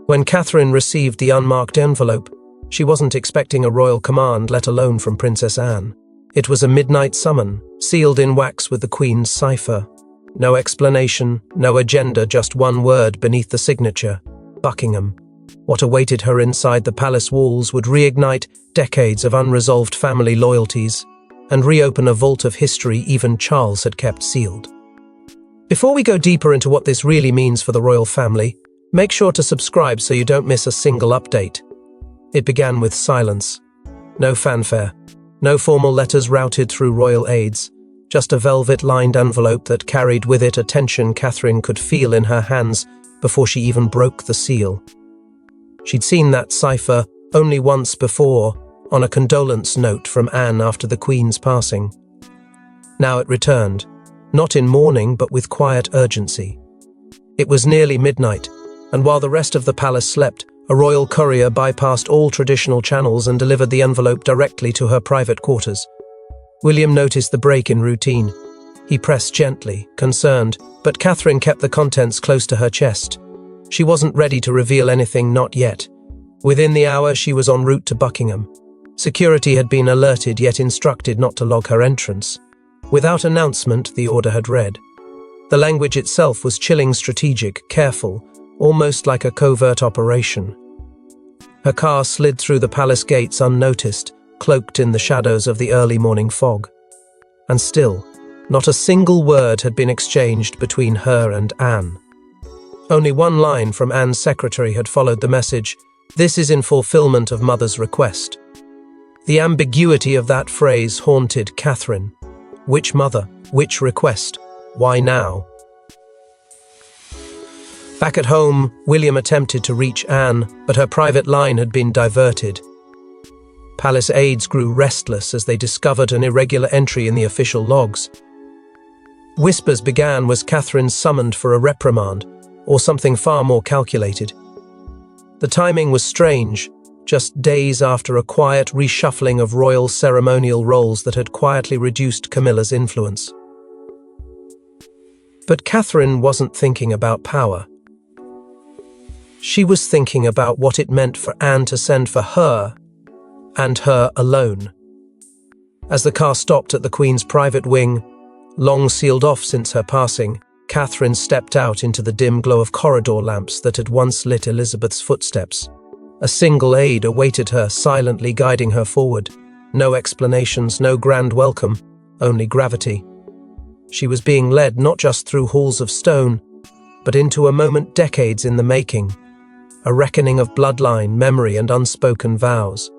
When Catherine received the unmarked envelope, she wasn't expecting a royal command, let alone from Princess Anne. It was a midnight summon, sealed in wax with the Queen's cipher. No explanation, no agenda, just one word beneath the signature: Buckingham. What awaited her inside the palace walls would reignite decades of unresolved family loyalties and reopen a vault of history even Charles had kept sealed. Before we go deeper into what this really means for the royal family, make sure to subscribe so you don't miss a single update. It began with silence. No fanfare, no formal letters routed through royal aides, just a velvet-lined envelope that carried with it a tension Catherine could feel in her hands before she even broke the seal. She'd seen that cipher only once before, on a condolence note from Anne after the Queen's passing. Now it returned, not in mourning but with quiet urgency. It was nearly midnight, and while the rest of the palace slept, a royal courier bypassed all traditional channels and delivered the envelope directly to her private quarters. William noticed the break in routine. He pressed gently, concerned, but Catherine kept the contents close to her chest. She wasn't ready to reveal anything, not yet. Within the hour, she was en route to Buckingham. Security had been alerted, yet instructed not to log her entrance. Without announcement, the order had read. The language itself was chilling, strategic, careful, almost like a covert operation. Her car slid through the palace gates unnoticed, cloaked in the shadows of the early morning fog. And still, not a single word had been exchanged between her and Anne. Only one line from Anne's secretary had followed the message: "This is in fulfillment of Mother's request." The ambiguity of that phrase haunted Catherine. Which mother? Which request? Why now? Back at home, William attempted to reach Anne, but her private line had been diverted. Palace aides grew restless as they discovered an irregular entry in the official logs. Whispers began: was Catherine summoned for a reprimand, or something far more calculated? The timing was strange, just days after a quiet reshuffling of royal ceremonial roles that had quietly reduced Camilla's influence. But Catherine wasn't thinking about power. She was thinking about what it meant for Anne to send for her, and her alone. As the car stopped at the Queen's private wing, long sealed off since her passing, Catherine stepped out into the dim glow of corridor lamps that had once lit Elizabeth's footsteps. A single aide awaited her, silently guiding her forward. No explanations, no grand welcome, only gravity. She was being led not just through halls of stone, but into a moment decades in the making, a reckoning of bloodline, memory, and unspoken vows.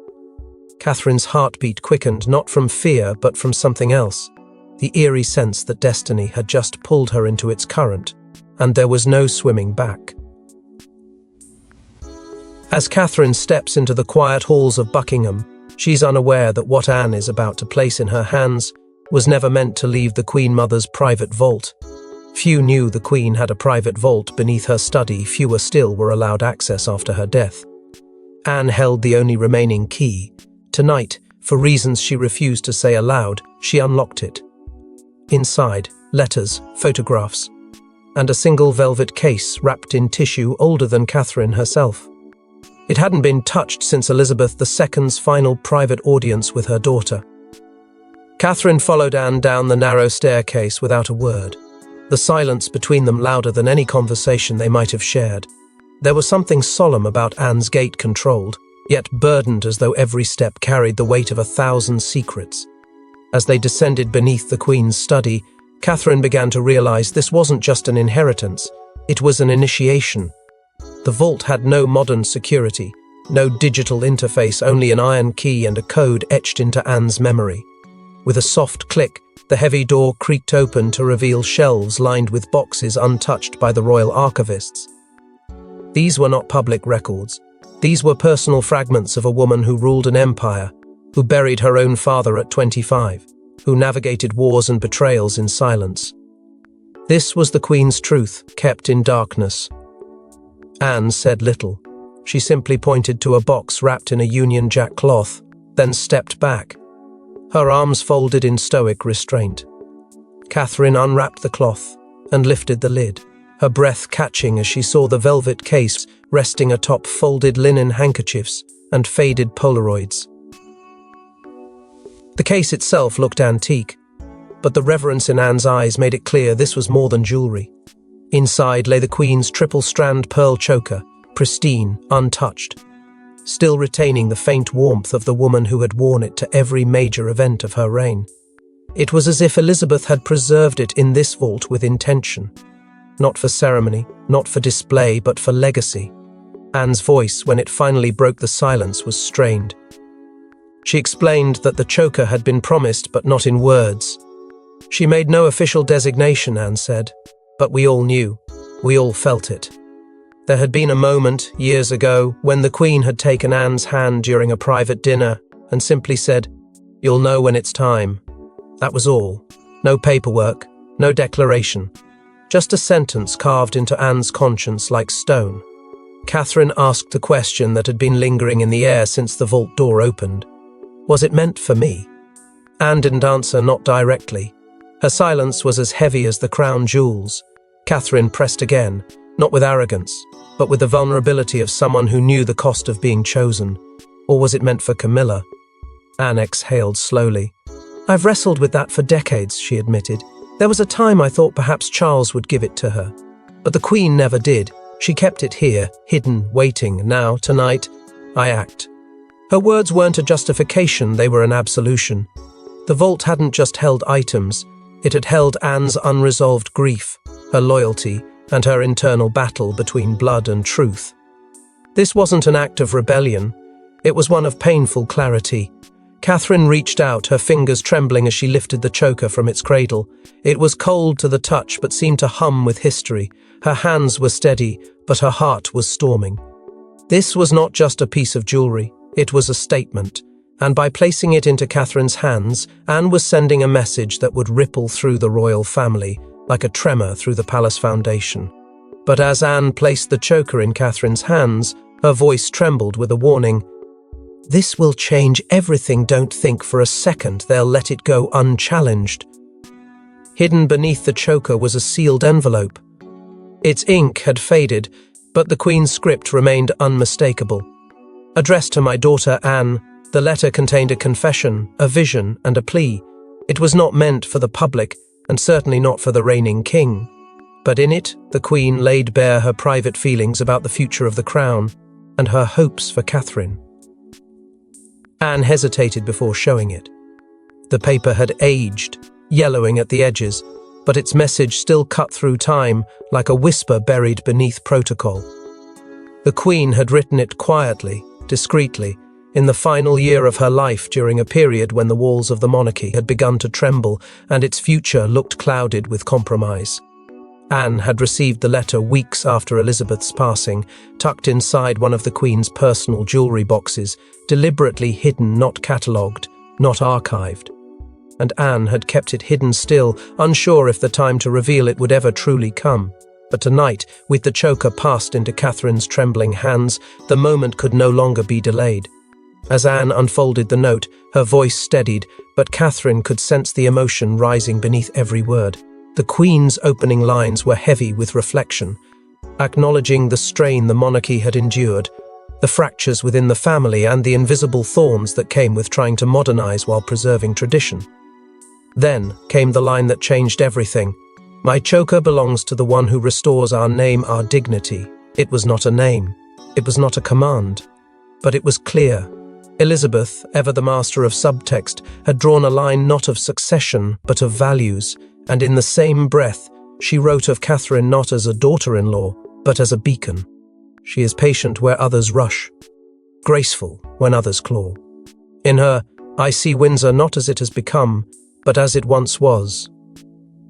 Catherine's heartbeat quickened, not from fear, but from something else, the eerie sense that destiny had just pulled her into its current, and there was no swimming back. As Catherine steps into the quiet halls of Buckingham, she's unaware that what Anne is about to place in her hands was never meant to leave the Queen Mother's private vault. Few knew the Queen had a private vault beneath her study, fewer still were allowed access after her death. Anne held the only remaining key. Tonight, for reasons she refused to say aloud, she unlocked it. Inside, letters, photographs, and a single velvet case wrapped in tissue older than Catherine herself. It hadn't been touched since Elizabeth II's final private audience with her daughter. Catherine followed Anne down the narrow staircase without a word, the silence between them louder than any conversation they might have shared. There was something solemn about Anne's gait, controlled, yet burdened as though every step carried the weight of 1,000 secrets. As they descended beneath the Queen's study, Catherine began to realize this wasn't just an inheritance, it was an initiation. The vault had no modern security, no digital interface, only an iron key and a code etched into Anne's memory. With a soft click, the heavy door creaked open to reveal shelves lined with boxes untouched by the royal archivists. These were not public records. These were personal fragments of a woman who ruled an empire, who buried her own father at 25, who navigated wars and betrayals in silence. This was the Queen's truth, kept in darkness. Anne said little. She simply pointed to a box wrapped in a Union Jack cloth, then stepped back, her arms folded in stoic restraint. Catherine unwrapped the cloth and lifted the lid. her breath catching as she saw the velvet case resting atop folded linen handkerchiefs and faded Polaroids. The case itself looked antique, but the reverence in Anne's eyes made it clear this was more than jewelry. Inside lay the Queen's triple-strand pearl choker, pristine, untouched, still retaining the faint warmth of the woman who had worn it to every major event of her reign. It was as if Elizabeth had preserved it in this vault with intention. Not for ceremony, not for display, but for legacy. Anne's voice, when it finally broke the silence, was strained. She explained that the choker had been promised, but not in words. She made no official designation, Anne said, but we all knew. We all felt it. There had been a moment, years ago, when the Queen had taken Anne's hand during a private dinner and simply said, "You'll know when it's time." That was all. No paperwork, no declaration. Just a sentence carved into Anne's conscience like stone. Catherine asked the question that had been lingering in the air since the vault door opened. Was it meant for me? Anne didn't answer, not directly. Her silence was as heavy as the crown jewels. Catherine pressed again, not with arrogance, but with the vulnerability of someone who knew the cost of being chosen. Or was it meant for Camilla? Anne exhaled slowly. "I've wrestled with that for decades," she admitted. "There was a time I thought perhaps Charles would give it to her. But the Queen never did. She kept it here, hidden, waiting. Now, tonight, I act." Her words weren't a justification, they were an absolution. The vault hadn't just held items, it had held Anne's unresolved grief, her loyalty, and her internal battle between blood and truth. This wasn't an act of rebellion, it was one of painful clarity. Catherine reached out, her fingers trembling as she lifted the choker from its cradle. It was cold to the touch but seemed to hum with history. Her hands were steady, but her heart was storming. This was not just a piece of jewelry, it was a statement. And by placing it into Catherine's hands, Anne was sending a message that would ripple through the royal family, like a tremor through the palace foundation. But as Anne placed the choker in Catherine's hands, her voice trembled with a warning. "This will change everything. Don't think for a second they'll let it go unchallenged." Hidden beneath the choker was a sealed envelope. Its ink had faded, but the Queen's script remained unmistakable. Addressed to my daughter Anne, the letter contained a confession, a vision, and a plea. It was not meant for the public, and certainly not for the reigning king. But in it, the Queen laid bare her private feelings about the future of the crown, and her hopes for Catherine. Anne hesitated before showing it. The paper had aged, yellowing at the edges, but its message still cut through time like a whisper buried beneath protocol. The Queen had written it quietly, discreetly, in the final year of her life during a period when the walls of the monarchy had begun to tremble and its future looked clouded with compromise. Anne had received the letter weeks after Elizabeth's passing, tucked inside one of the Queen's personal jewellery boxes, deliberately hidden, not catalogued, not archived. And Anne had kept it hidden still, unsure if the time to reveal it would ever truly come. But tonight, with the choker passed into Catherine's trembling hands, the moment could no longer be delayed. As Anne unfolded the note, her voice steadied, but Catherine could sense the emotion rising beneath every word. The Queen's opening lines were heavy with reflection, acknowledging the strain the monarchy had endured, the fractures within the family and the invisible thorns that came with trying to modernize while preserving tradition. Then came the line that changed everything. "My choker belongs to the one who restores our name, our dignity." It was not a name. It was not a command. But it was clear. Elizabeth, ever the master of subtext, had drawn a line not of succession, but of values, and in the same breath, she wrote of Catherine not as a daughter-in-law, but as a beacon. She is patient where others rush, graceful when others claw. In her, I see Windsor not as it has become, but as it once was.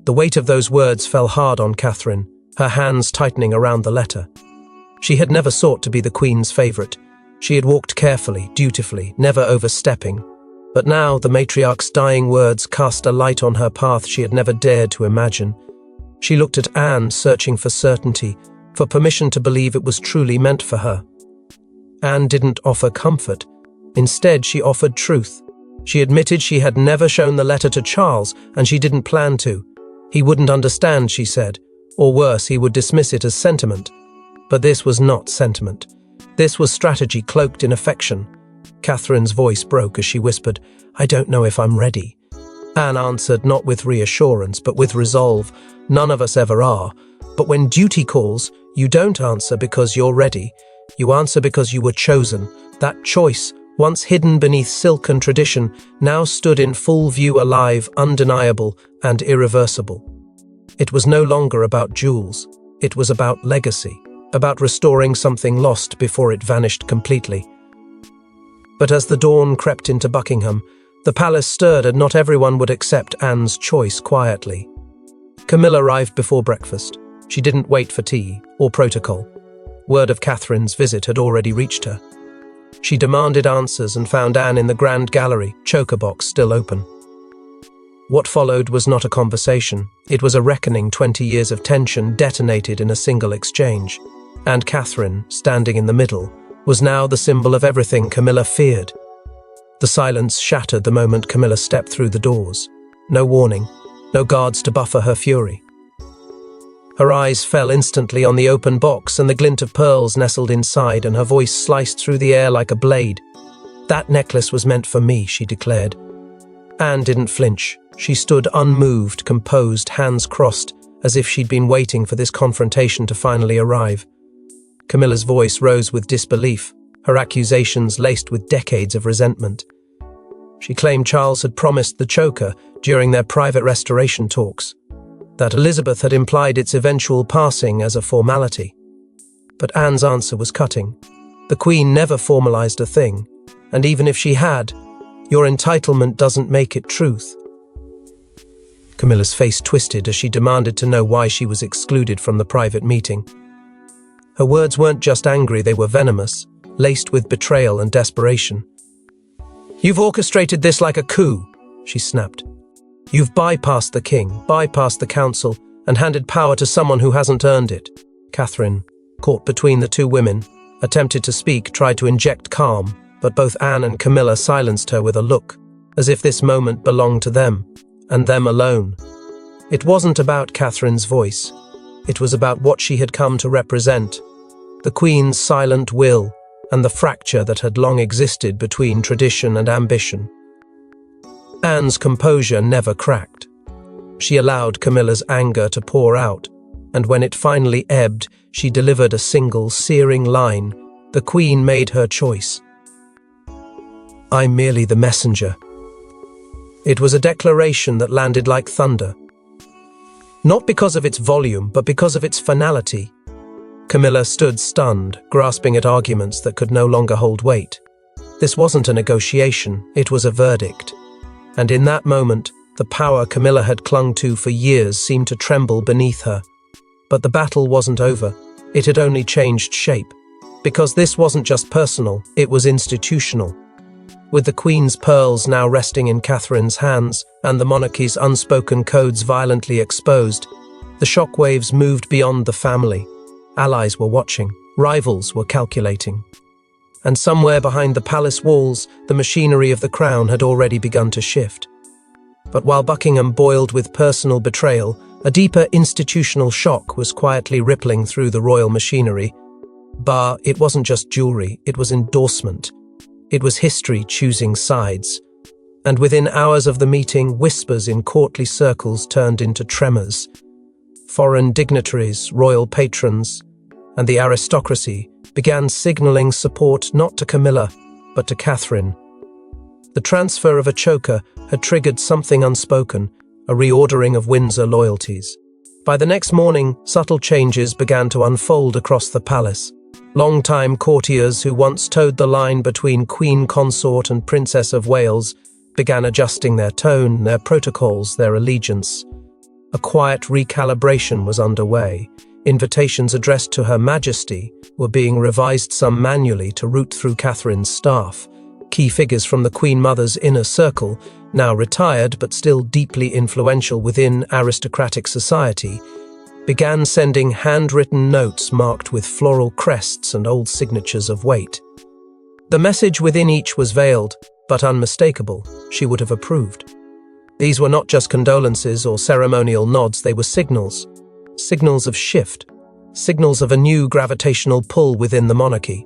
The weight of those words fell hard on Catherine, her hands tightening around the letter. She had never sought to be the Queen's favourite. She had walked carefully, dutifully, never overstepping. But now the matriarch's dying words cast a light on her path she had never dared to imagine. She looked at Anne, searching for certainty, for permission to believe it was truly meant for her. Anne didn't offer comfort. Instead, she offered truth. She admitted she had never shown the letter to Charles, and she didn't plan to. He wouldn't understand, she said, Or worse, he would dismiss it as sentiment. But this was not sentiment. This was strategy cloaked in affection. Catherine's voice broke as she whispered, "I don't know if I'm ready." Anne answered not with reassurance, but with resolve. "None of us ever are. But when duty calls, you don't answer because you're ready. You answer because you were chosen. That choice, once hidden beneath silk and tradition, now stood in full view, alive, undeniable, and irreversible." It was no longer about jewels. It was about legacy, about restoring something lost before it vanished completely. But as the dawn crept into Buckingham, the palace stirred, and not everyone would accept Anne's choice quietly. Camilla arrived before breakfast. She didn't wait for tea or protocol. Word of Catherine's visit had already reached her. She demanded answers and found Anne in the grand gallery, choker box still open. What followed was not a conversation. It was a reckoning. 20 years of tension detonated in a single exchange. And Catherine, standing in the middle, was now the symbol of everything Camilla feared. The silence shattered the moment Camilla stepped through the doors. No warning, no guards to buffer her fury. Her eyes fell instantly on the open box, and the glint of pearls nestled inside, and her voice sliced through the air like a blade. "That necklace was meant for me," she declared. Anne didn't flinch. She stood unmoved, composed, hands crossed, as if she'd been waiting for this confrontation to finally arrive. Camilla's voice rose with disbelief, her accusations laced with decades of resentment. She claimed Charles had promised the choker during their private restoration talks, that Elizabeth had implied its eventual passing as a formality. But Anne's answer was cutting. The Queen never formalized a thing, and even if she had, your entitlement doesn't make it truth. Camilla's face twisted as she demanded to know why she was excluded from the private meeting. Her words weren't just angry, they were venomous, laced with betrayal and desperation. "You've orchestrated this like a coup," she snapped. "You've bypassed the king, bypassed the council, and handed power to someone who hasn't earned it." Catherine, caught between the two women, attempted to speak, tried to inject calm, but both Anne and Camilla silenced her with a look, as if this moment belonged to them, and them alone. It wasn't about Catherine's voice. It was about what she had come to represent, the Queen's silent will and the fracture that had long existed between tradition and ambition. Anne's composure never cracked. She allowed Camilla's anger to pour out, and when it finally ebbed, she delivered a single searing line. The Queen made her choice. "I'm merely the messenger." It was a declaration that landed like thunder. Not because of its volume, but because of its finality. Camilla stood stunned, grasping at arguments that could no longer hold weight. This wasn't a negotiation, it was a verdict. And in that moment, the power Camilla had clung to for years seemed to tremble beneath her. But the battle wasn't over, it had only changed shape. Because this wasn't just personal, it was institutional. With the Queen's pearls now resting in Catherine's hands and the monarchy's unspoken codes violently exposed, the shockwaves moved beyond the family. Allies were watching, rivals were calculating. And somewhere behind the palace walls, the machinery of the crown had already begun to shift. But while Buckingham boiled with personal betrayal, a deeper institutional shock was quietly rippling through the royal machinery. It wasn't just jewelry, it was endorsement. It was history choosing sides. And within hours of the meeting, whispers in courtly circles turned into tremors. Foreign dignitaries, royal patrons, and the aristocracy began signaling support not to Camilla, but to Catherine. The transfer of a choker had triggered something unspoken, a reordering of Windsor loyalties. By the next morning, subtle changes began to unfold across the palace. Long-time courtiers who once towed the line between Queen Consort and Princess of Wales began adjusting their tone, their protocols, their allegiance. A quiet recalibration was underway. Invitations addressed to Her Majesty were being revised, some manually, to route through Catherine's staff. Key figures from the Queen Mother's inner circle, now retired but still deeply influential within aristocratic society, began sending handwritten notes marked with floral crests and old signatures of weight. The message within each was veiled, but unmistakable. She would have approved. These were not just condolences or ceremonial nods, they were signals. signals of shift, signals of a new gravitational pull within the monarchy.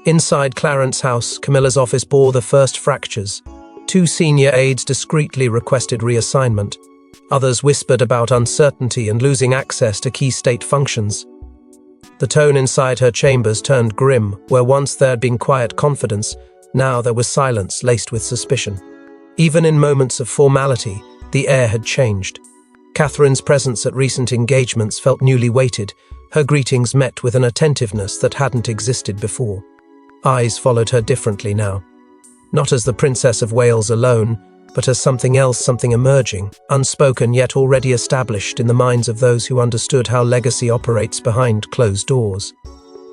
Inside Clarence's house, Camilla's office bore the first fractures. 2 senior aides discreetly requested reassignment. Others whispered about uncertainty and losing access to key state functions. The tone inside her chambers turned grim. Where once there had been quiet confidence, now there was silence laced with suspicion. Even in moments of formality, the air had changed. Catherine's presence at recent engagements felt newly weighted, her greetings met with an attentiveness that hadn't existed before. Eyes followed her differently now. Not as the Princess of Wales alone, but as something else, something emerging, unspoken yet already established in the minds of those who understood how legacy operates behind closed doors.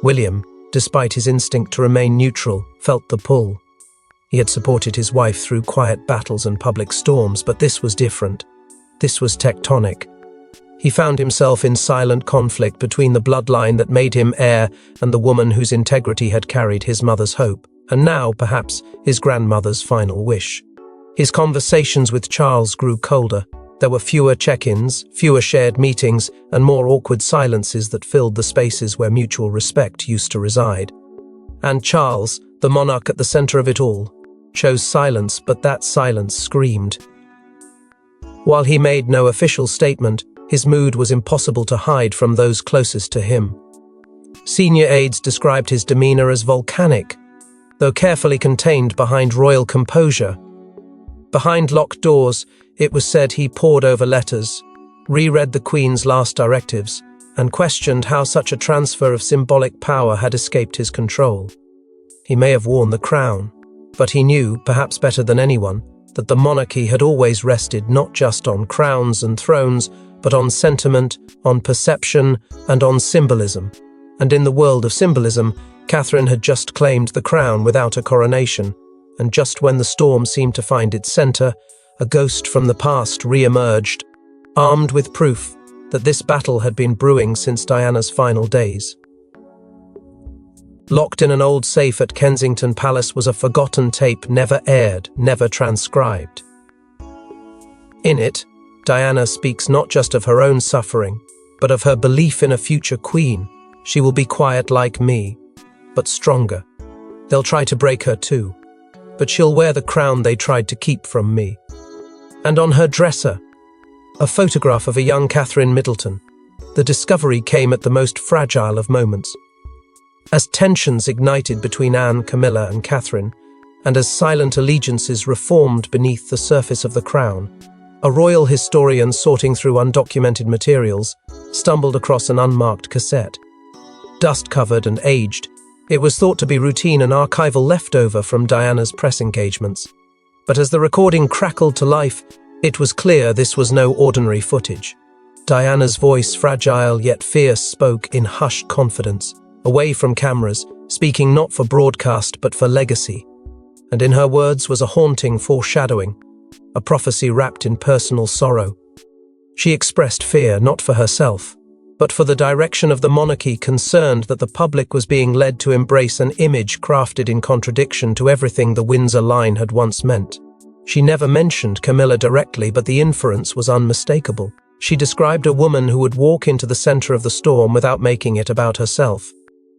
William, despite his instinct to remain neutral, felt the pull. He had supported his wife through quiet battles and public storms, but this was different. This was tectonic. He found himself in silent conflict between the bloodline that made him heir and the woman whose integrity had carried his mother's hope, and now, perhaps, his grandmother's final wish. His conversations with Charles grew colder. There were fewer check-ins, fewer shared meetings, and more awkward silences that filled the spaces where mutual respect used to reside. And Charles, the monarch at the center of it all, chose silence, but that silence screamed. While he made no official statement, his mood was impossible to hide from those closest to him. Senior aides described his demeanor as volcanic, though carefully contained behind royal composure. Behind locked doors, it was said he pored over letters, reread the Queen's last directives, and questioned how such a transfer of symbolic power had escaped his control. He may have worn the crown, but he knew, perhaps better than anyone, that the monarchy had always rested not just on crowns and thrones, but on sentiment, on perception, and on symbolism. And in the world of symbolism, Catherine had just claimed the crown without a coronation, and just when the storm seemed to find its center, a ghost from the past re-emerged, armed with proof that this battle had been brewing since Diana's final days. Locked in an old safe at Kensington Palace was a forgotten tape never aired, never transcribed. In it, Diana speaks not just of her own suffering, but of her belief in a future queen. She will be quiet like me, but stronger. They'll try to break her too, but she'll wear the crown they tried to keep from me. And on her dresser, a photograph of a young Catherine Middleton. The discovery came at the most fragile of moments. As tensions ignited between Anne, Camilla, and Catherine, and as silent allegiances reformed beneath the surface of the crown, a royal historian sorting through undocumented materials stumbled across an unmarked cassette. Dust-covered and aged, it was thought to be routine and archival leftover from Diana's press engagements. But as the recording crackled to life, it was clear this was no ordinary footage. Diana's voice, fragile yet fierce, spoke in hushed confidence, away from cameras, speaking not for broadcast but for legacy. And in her words was a haunting foreshadowing, a prophecy wrapped in personal sorrow. She expressed fear not for herself, but for the direction of the monarchy, concerned that the public was being led to embrace an image crafted in contradiction to everything the Windsor line had once meant. She never mentioned Camilla directly, but the inference was unmistakable. She described a woman who would walk into the center of the storm without making it about herself.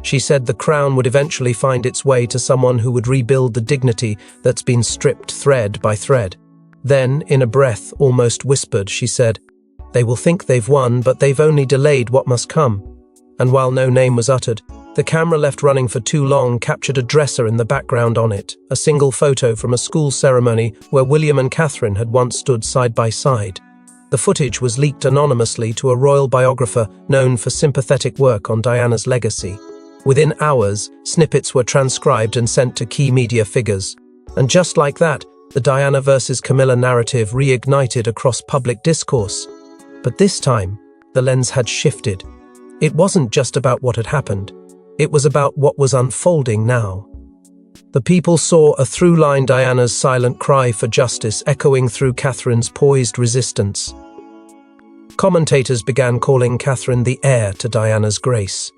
She said the crown would eventually find its way to someone who would rebuild the dignity that's been stripped thread by thread. Then, in a breath almost whispered, she said, "They will think they've won, but they've only delayed what must come." And while no name was uttered, the camera left running for too long captured a dresser in the background on it, a single photo from a school ceremony where William and Catherine had once stood side by side. The footage was leaked anonymously to a royal biographer known for sympathetic work on Diana's legacy. Within hours, snippets were transcribed and sent to key media figures. And just like that, the Diana versus Camilla narrative reignited across public discourse. But this time, the lens had shifted. It wasn't just about what had happened. It was about what was unfolding now. The people saw a through-line, Diana's silent cry for justice echoing through Catherine's poised resistance. Commentators began calling Catherine the heir to Diana's grace.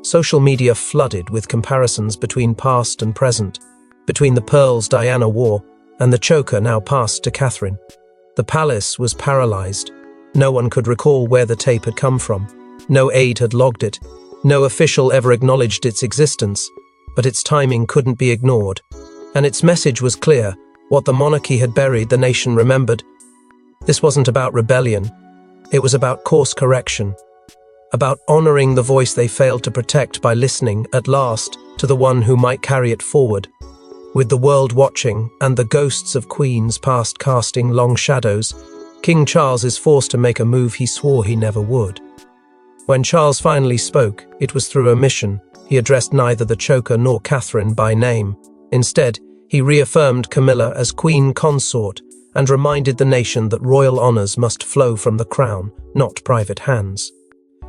Social media flooded with comparisons between past and present, between the pearls Diana wore and the choker now passed to Catherine. The palace was paralyzed. No one could recall where the tape had come from. No aide had logged it. No official ever acknowledged its existence. But its timing couldn't be ignored. And its message was clear. What the monarchy had buried, the nation remembered. This wasn't about rebellion. It was about course correction. About honoring the voice they failed to protect by listening, at last, to the one who might carry it forward. With the world watching, and the ghosts of queens past casting long shadows, King Charles is forced to make a move he swore he never would. When Charles finally spoke, it was through omission. He addressed neither the choker nor Catherine by name. Instead, he reaffirmed Camilla as queen consort and reminded the nation that royal honours must flow from the crown, not private hands.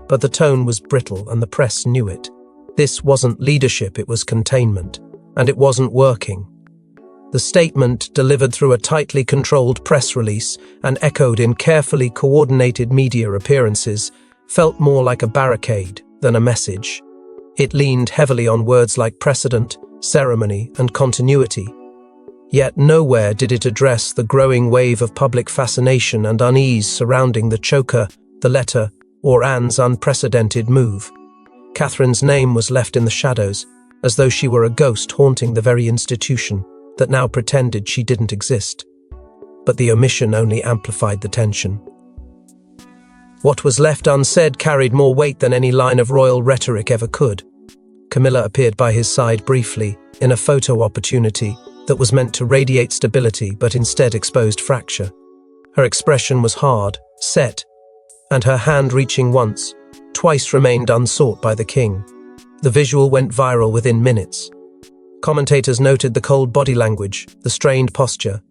But the tone was brittle and the press knew it. This wasn't leadership, it was containment. And it wasn't working. The statement, delivered through a tightly controlled press release and echoed in carefully coordinated media appearances, felt more like a barricade than a message. It leaned heavily on words like precedent, ceremony, and continuity. Yet nowhere did it address the growing wave of public fascination and unease surrounding the choker, the letter, or Anne's unprecedented move. Catherine's name was left in the shadows, as though she were a ghost haunting the very institution that now pretended she didn't exist. But the omission only amplified the tension. What was left unsaid carried more weight than any line of royal rhetoric ever could. Camilla appeared by his side briefly, in a photo opportunity that was meant to radiate stability but instead exposed fracture. Her expression was hard, set, and her hand reaching once, twice remained unsought by the king. The visual went viral within minutes. Commentators noted the cold body language, the strained posture,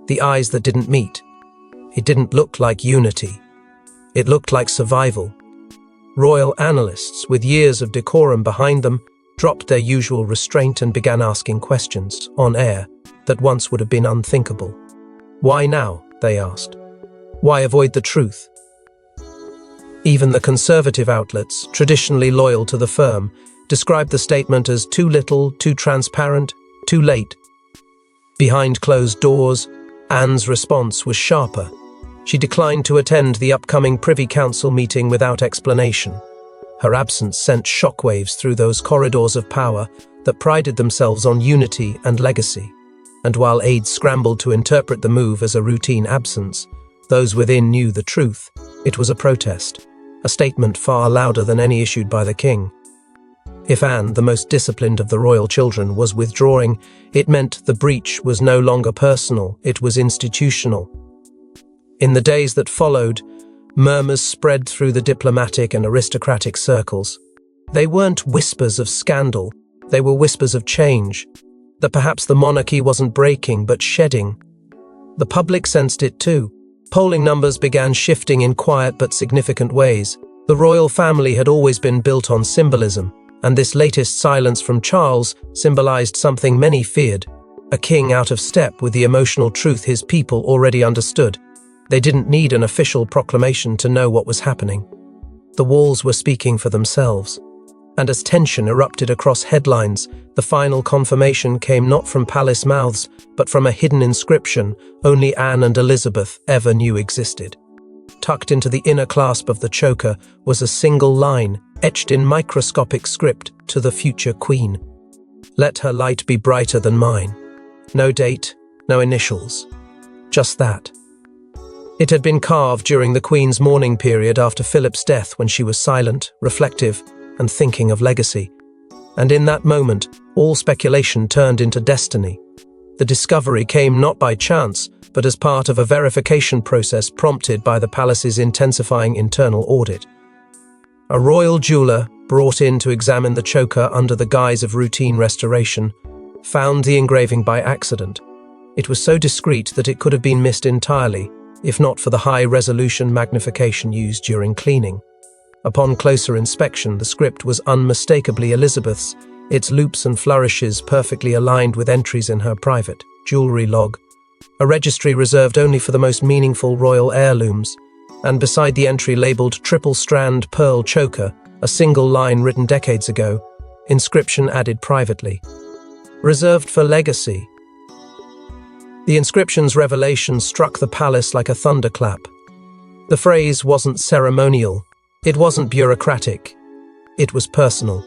the eyes that didn't meet. It didn't look like unity. It looked like survival. Royal analysts, with years of decorum behind them, dropped their usual restraint and began asking questions, on air, that once would have been unthinkable. Why now, they asked. Why avoid the truth? Even the conservative outlets, traditionally loyal to the firm, described the statement as too little, too transparent, too late. Behind closed doors, Anne's response was sharper. She declined to attend the upcoming Privy Council meeting without explanation. Her absence sent shockwaves through those corridors of power that prided themselves on unity and legacy. And while aides scrambled to interpret the move as a routine absence, those within knew the truth. It was a protest, a statement far louder than any issued by the king. If Anne, the most disciplined of the royal children, was withdrawing, it meant the breach was no longer personal, it was institutional. In the days that followed, murmurs spread through the diplomatic and aristocratic circles. They weren't whispers of scandal, they were whispers of change, that perhaps the monarchy wasn't breaking but shedding. The public sensed it too. Polling numbers began shifting in quiet but significant ways. The royal family had always been built on symbolism, and this latest silence from Charles symbolized something many feared, a king out of step with the emotional truth his people already understood. They didn't need an official proclamation to know what was happening. The walls were speaking for themselves. And as tension erupted across headlines, the final confirmation came not from palace mouths, but from a hidden inscription only Anne and Elizabeth ever knew existed. Tucked into the inner clasp of the choker was a single line, etched in microscopic script, to the future queen. Let her light be brighter than mine. No date, no initials. Just that. It had been carved during the Queen's mourning period after Philip's death, when she was silent, reflective, and thinking of legacy. And in that moment, all speculation turned into destiny. The discovery came not by chance, but as part of a verification process prompted by the palace's intensifying internal audit. A royal jeweler, brought in to examine the choker under the guise of routine restoration, found the engraving by accident. It was so discreet that it could have been missed entirely, if not for the high-resolution magnification used during cleaning. Upon closer inspection, the script was unmistakably Elizabeth's, its loops and flourishes perfectly aligned with entries in her private jewelry log, a registry reserved only for the most meaningful royal heirlooms, and beside the entry labelled triple-strand pearl choker, a single line written decades ago, inscription added privately. Reserved for legacy. The inscription's revelation struck the palace like a thunderclap. The phrase wasn't ceremonial. It wasn't bureaucratic. It was personal,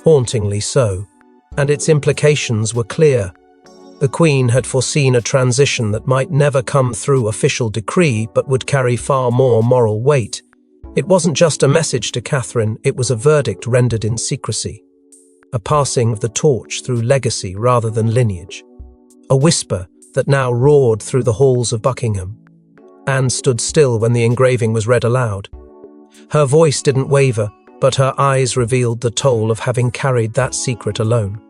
hauntingly so, and its implications were clear. The Queen had foreseen a transition that might never come through official decree but would carry far more moral weight. It wasn't just a message to Catherine, it was a verdict rendered in secrecy. A passing of the torch through legacy rather than lineage. A whisper that now roared through the halls of Buckingham. Anne stood still when the engraving was read aloud. Her voice didn't waver, but her eyes revealed the toll of having carried that secret alone.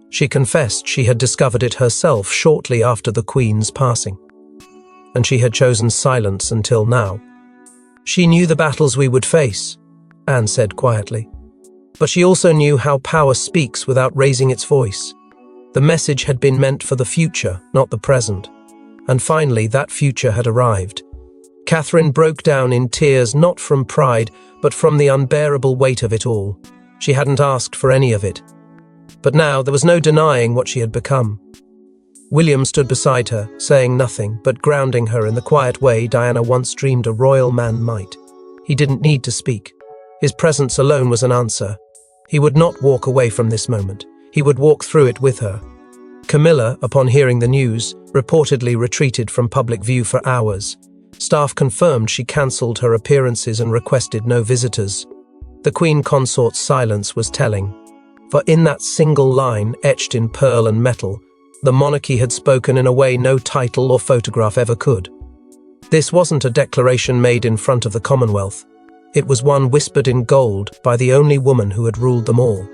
She confessed she had discovered it herself shortly after the Queen's passing. And she had chosen silence until now. She knew the battles we would face, Anne said quietly. But she also knew how power speaks without raising its voice. The message had been meant for the future, not the present. And finally, that future had arrived. Catherine broke down in tears, not from pride, but from the unbearable weight of it all. She hadn't asked for any of it. But now there was no denying what she had become. William stood beside her, saying nothing, but grounding her in the quiet way Diana once dreamed a royal man might. He didn't need to speak. His presence alone was an answer. He would not walk away from this moment. He would walk through it with her. Camilla, upon hearing the news, reportedly retreated from public view for hours. Staff confirmed she cancelled her appearances and requested no visitors. The Queen Consort's silence was telling. For in that single line, etched in pearl and metal, the monarchy had spoken in a way no title or photograph ever could. This wasn't a declaration made in front of the Commonwealth. It was one whispered in gold by the only woman who had ruled them all.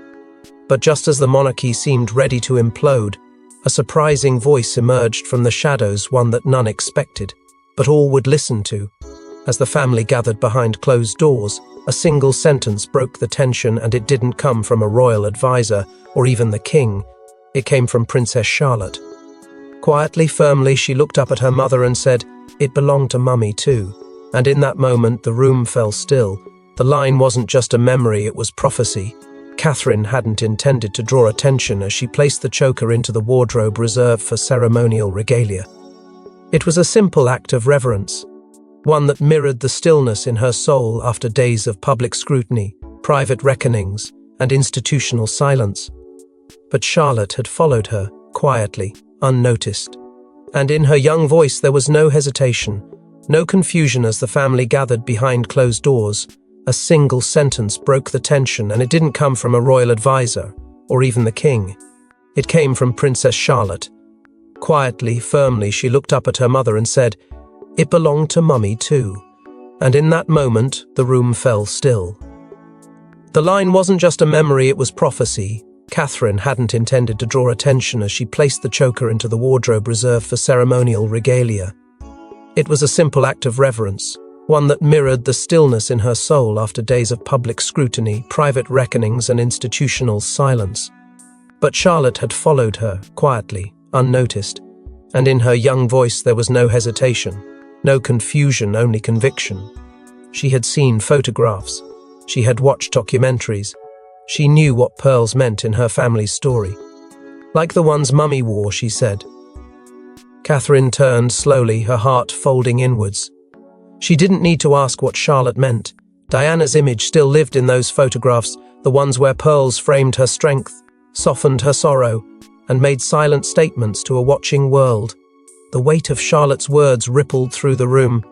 But just as the monarchy seemed ready to implode, a surprising voice emerged from the shadows, one that none expected, but all would listen to. As the family gathered behind closed doors, a single sentence broke the tension, and it didn't come from a royal advisor or even the king. It came from Princess Charlotte. Quietly, firmly, she looked up at her mother and said, "It belonged to Mummy too." And in that moment, the room fell still. The line wasn't just a memory, it was prophecy. Catherine hadn't intended to draw attention as she placed the choker into the wardrobe reserved for ceremonial regalia. It was a simple act of reverence, one that mirrored the stillness in her soul after days of public scrutiny, private reckonings, and institutional silence. But Charlotte had followed her, quietly, unnoticed. And in her young voice there was no hesitation, no confusion as the family gathered behind closed doors. A single sentence broke the tension, and it didn't come from a royal advisor, or even the king. It came from Princess Charlotte. Quietly, firmly, she looked up at her mother and said, "It belonged to Mummy too." And in that moment, the room fell still. The line wasn't just a memory, it was prophecy. Catherine hadn't intended to draw attention as she placed the choker into the wardrobe reserved for ceremonial regalia. It was a simple act of reverence, one that mirrored the stillness in her soul after days of public scrutiny, private reckonings, and institutional silence. But Charlotte had followed her, quietly, unnoticed, and in her young voice there was no hesitation, no confusion, only conviction. She had seen photographs. She had watched documentaries. She knew what pearls meant in her family's story. "Like the ones Mummy wore," she said. Catherine turned slowly, her heart folding inwards. She didn't need to ask what Charlotte meant. Diana's image still lived in those photographs, the ones where pearls framed her strength, softened her sorrow, and made silent statements to a watching world. The weight of Charlotte's words rippled through the room.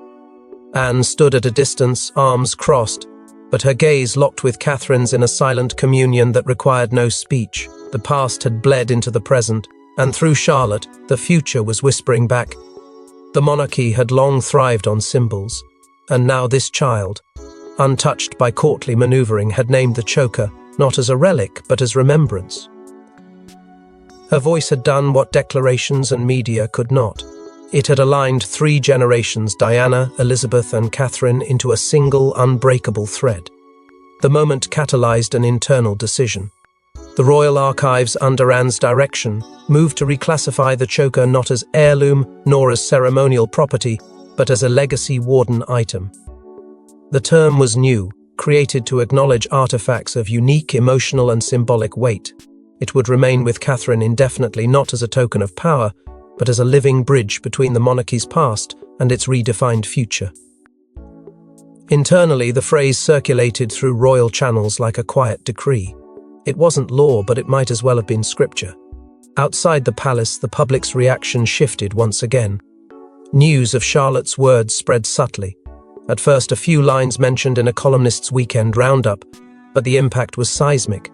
Anne stood at a distance, arms crossed, but her gaze locked with Catherine's in a silent communion that required no speech. The past had bled into the present, and through Charlotte, the future was whispering back. The monarchy had long thrived on symbols, and now this child, untouched by courtly maneuvering, had named the choker not as a relic but as remembrance. Her voice had done what declarations and media could not. It had aligned 3 generations, Diana, Elizabeth, and Catherine, into a single, unbreakable thread. The moment catalyzed an internal decision. The Royal Archives, under Anne's direction, moved to reclassify the choker not as heirloom nor as ceremonial property, but as a legacy warden item. The term was new, created to acknowledge artifacts of unique emotional and symbolic weight. It would remain with Catherine indefinitely, not as a token of power, but as a living bridge between the monarchy's past and its redefined future. Internally, the phrase circulated through royal channels like a quiet decree. It wasn't law, but it might as well have been scripture. Outside the palace, the public's reaction shifted once again. News of Charlotte's words spread subtly. At first, a few lines mentioned in a columnist's weekend roundup, but the impact was seismic.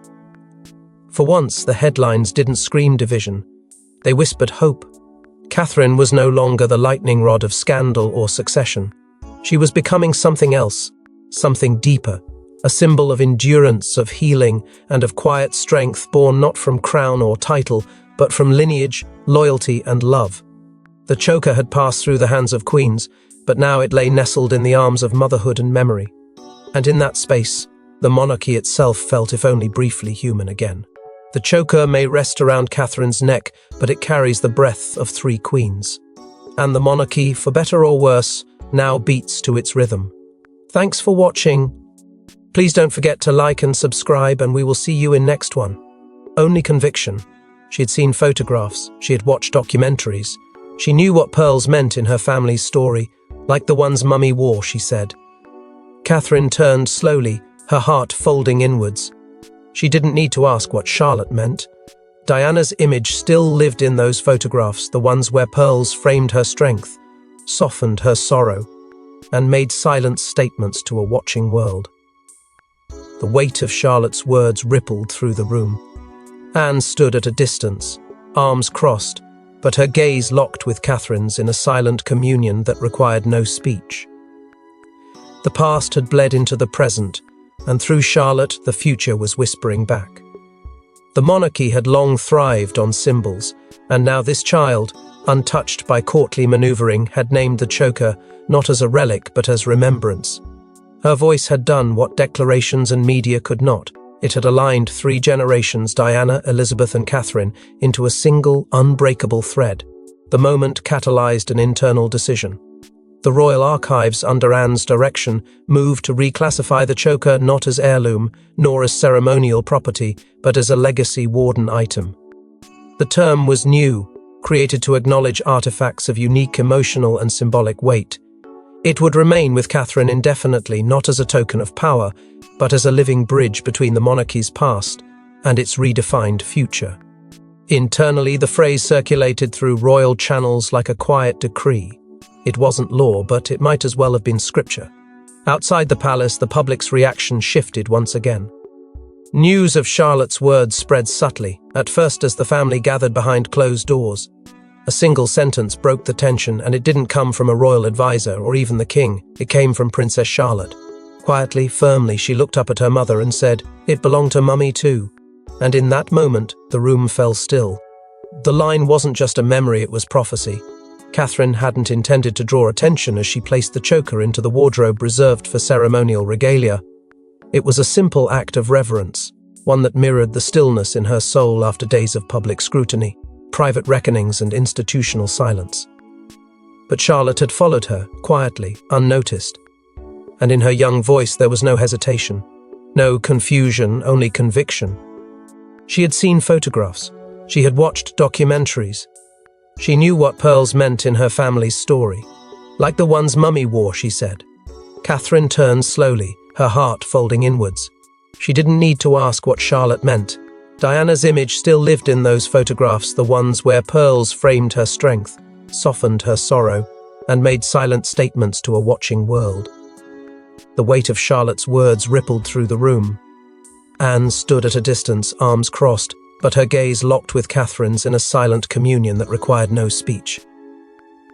For once, the headlines didn't scream division. They whispered hope. Catherine was no longer the lightning rod of scandal or succession. She was becoming something else, something deeper, a symbol of endurance, of healing, and of quiet strength born not from crown or title, but from lineage, loyalty, and love. The choker had passed through the hands of queens, but now it lay nestled in the arms of motherhood and memory. And in that space, the monarchy itself felt, if only briefly, human again. The choker may rest around Catherine's neck, but it carries the breath of 3 queens. And the monarchy, for better or worse, now beats to its rhythm. Thanks for watching. Please don't forget to like and subscribe, and we will see you in next one. Only conviction. She had seen photographs, she had watched documentaries. She knew what pearls meant in her family's story, like the ones Mummy wore, she said. Catherine turned slowly, her heart folding inwards. She didn't need to ask what Charlotte meant. Diana's image still lived in those photographs, the ones where pearls framed her strength, softened her sorrow, and made silent statements to a watching world. The weight of Charlotte's words rippled through the room. Anne stood at a distance, arms crossed, but her gaze locked with Catherine's in a silent communion that required no speech. The past had bled into the present, and through Charlotte, the future was whispering back. The monarchy had long thrived on symbols, and now this child, untouched by courtly maneuvering, had named the choker not as a relic but as remembrance. Her voice had done what declarations and media could not. It had aligned 3 generations, Diana, Elizabeth, and Catherine, into a single, unbreakable thread. The moment catalyzed an internal decision. The Royal Archives, under Anne's direction, moved to reclassify the choker not as heirloom, nor as ceremonial property, but as a legacy warden item. The term was new, created to acknowledge artifacts of unique emotional and symbolic weight. It would remain with Catherine indefinitely, not as a token of power, but as a living bridge between the monarchy's past and its redefined future. Internally, the phrase circulated through royal channels like a quiet decree. It wasn't law, but it might as well have been scripture. Outside the palace, the public's reaction shifted once again. News of Charlotte's words spread subtly, at first as the family gathered behind closed doors. A single sentence broke the tension, and it didn't come from a royal advisor or even the king. It came from Princess Charlotte. Quietly, firmly, she looked up at her mother and said, "It belonged to Mummy too." And in that moment, the room fell still. The line wasn't just a memory, it was prophecy. Catherine hadn't intended to draw attention as she placed the choker into the wardrobe reserved for ceremonial regalia. It was a simple act of reverence, one that mirrored the stillness in her soul after days of public scrutiny, private reckonings, and institutional silence. But Charlotte had followed her, quietly, unnoticed. And in her young voice there was no hesitation, no confusion, only conviction. She had seen photographs. She had watched documentaries. She knew what pearls meant in her family's story. Like the ones Mummy wore, she said. Catherine turned slowly, her heart folding inwards. She didn't need to ask what Charlotte meant. Diana's image still lived in those photographs, the ones where pearls framed her strength, softened her sorrow, and made silent statements to a watching world. The weight of Charlotte's words rippled through the room. Anne stood at a distance, arms crossed, but her gaze locked with Catherine's in a silent communion that required no speech.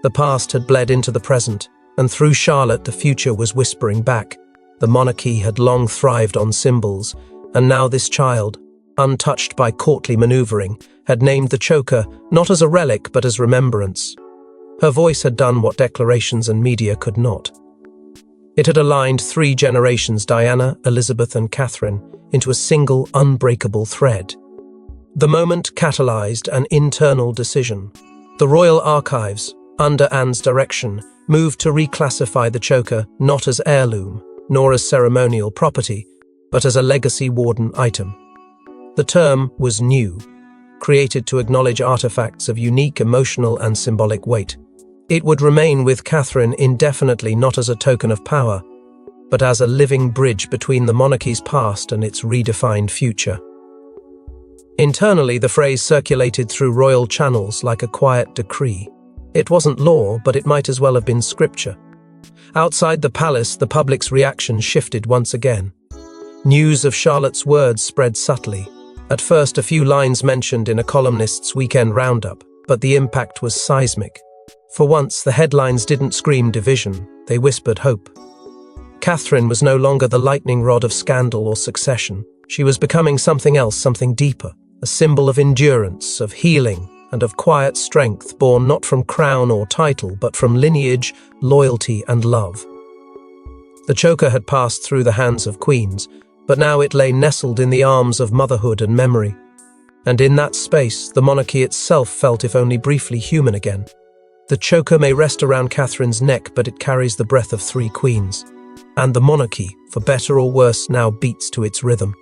The past had bled into the present, and through Charlotte the future was whispering back. The monarchy had long thrived on symbols, and now this child, untouched by courtly maneuvering, had named the choker not as a relic but as remembrance. Her voice had done what declarations and media could not. It had aligned 3 generations, Diana, Elizabeth, and Catherine, into a single unbreakable thread. The moment catalyzed an internal decision. The Royal Archives, under Anne's direction, moved to reclassify the choker not as heirloom, nor as ceremonial property, but as a legacy warden item. The term was new, created to acknowledge artifacts of unique emotional and symbolic weight. It would remain with Catherine indefinitely, not as a token of power, but as a living bridge between the monarchy's past and its redefined future. Internally, the phrase circulated through royal channels like a quiet decree. It wasn't law, but it might as well have been scripture. Outside the palace, the public's reaction shifted once again. News of Charlotte's words spread subtly. At first, a few lines mentioned in a columnist's weekend roundup, but the impact was seismic. For once, the headlines didn't scream division, they whispered hope. Catherine was no longer the lightning rod of scandal or succession. She was becoming something else, something deeper, a symbol of endurance, of healing, and of quiet strength born not from crown or title, but from lineage, loyalty, and love. The choker had passed through the hands of queens, but now it lay nestled in the arms of motherhood and memory. And in that space, the monarchy itself felt if only briefly human again. The choker may rest around Catherine's neck, but it carries the breath of 3 queens. And the monarchy, for better or worse, now beats to its rhythm.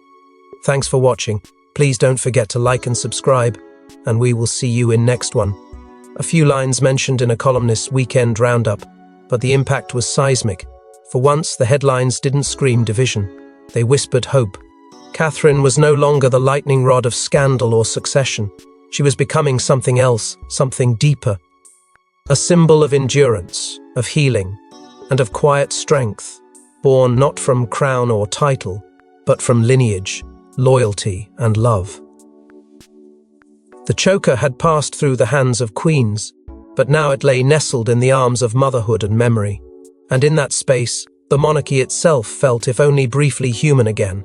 Thanks for watching. Please don't forget to like and subscribe, and we will see you in next one. A few lines mentioned in a columnist's weekend roundup, but the impact was seismic. For once, the headlines didn't scream division. They whispered hope. Catherine was no longer the lightning rod of scandal or succession. She was becoming something else, something deeper. A symbol of endurance, of healing, and of quiet strength, born not from crown or title, but from lineage, loyalty, and love. The choker had passed through the hands of queens, but now it lay nestled in the arms of motherhood and memory. And in that space, the monarchy itself felt if only briefly human again.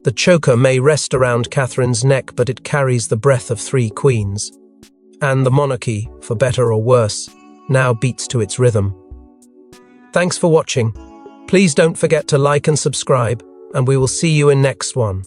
The choker may rest around Catherine's neck, but it carries the breath of 3 queens. And the monarchy, for better or worse, now beats to its rhythm. Thanks for watching. Please don't forget to like and subscribe, and we will see you in next one.